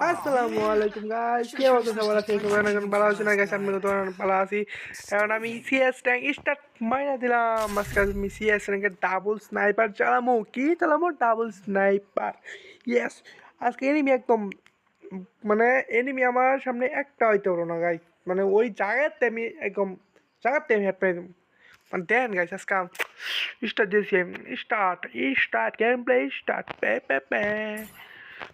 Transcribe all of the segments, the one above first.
আসসালামু আলাইকুম গাইস, কি অবস্থা সবার? আছে সবাই এখন ভালো আছেন? না গাইস, আমি তো ভালো আছি। এখন আমি সিএস র্যাঙ্ক স্টার্ট মাইনা দিলাম। আজকে আমি সিএস র্যাঙ্কের ডাবল স্নাইপার চালামো। কি চালামো? Double sniper. ইয়েস। আজকে এনিমি একদম মানে এনিমি আমার সামনে একটা হইতে পারো না গাইস। মানে ওই জায়গাতে আমি একদম জায়গাতে আমি হেড পেয়ে দেবো। মানে দেন গাইস, আজকে স্টার্ট দিয়েছি। Start start game play start pay pay pay.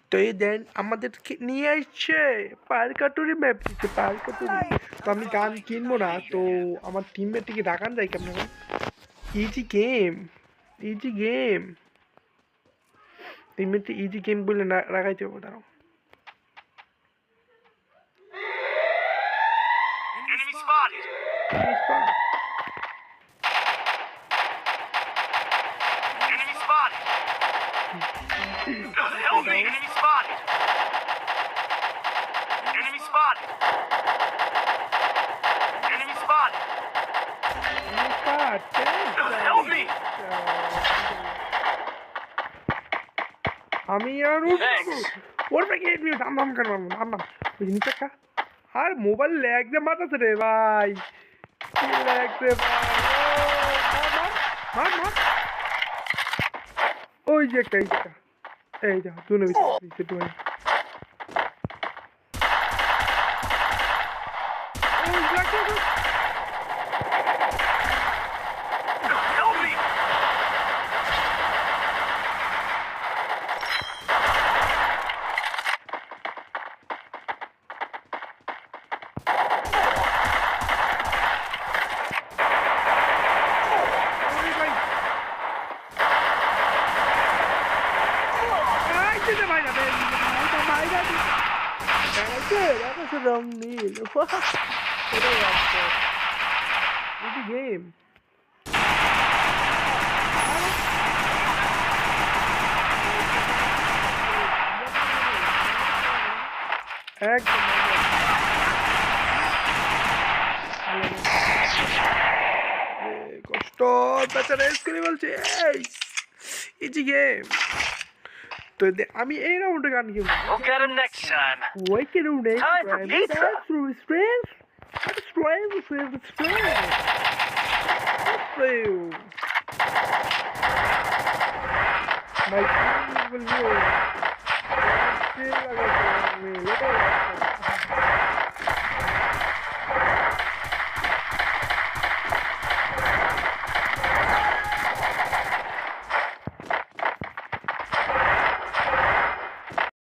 তো এই দেন আমাদেরকে নিয়ে আসছে পার্কাটুরি ম্যাপ দিচ্ছে, পার্কাটুরি। তো আমি গান কিনবো না, তো আমার টিমমেটটিকে ডাকান যায় কেমন? ইজি গেম, ইজি গেম, টিমমেটটি ইজি গেম বলে না রাখাইতে হবে। দাঁড়াও, Enemy spotted! Enemy spotted! Help me! Enemy spotted! Enemy spotted! Enemy spotted! Help me! আমি আর ওর প্যাকে দাম দাম কেন মারবো? দাম দাম ওই জিনিসটা খা। আর মোবাইল ল্যাগ দিয়ে মাতাছে রে ভাই, কি ল্যাগ রে ভাই। মার মার, ওই যে একটা, এই দেখো তুই নেবি তুই। Help me! That was a wrong knee. What? Easy game. একদম কষ্ট বেচারা স্কুলে বলছে ইজি গেম। তো আমি এই রাউন্ডে গান কিনবো। We'll get him next time. ওই কি রাউন্ডে Time for pizza. My team will win.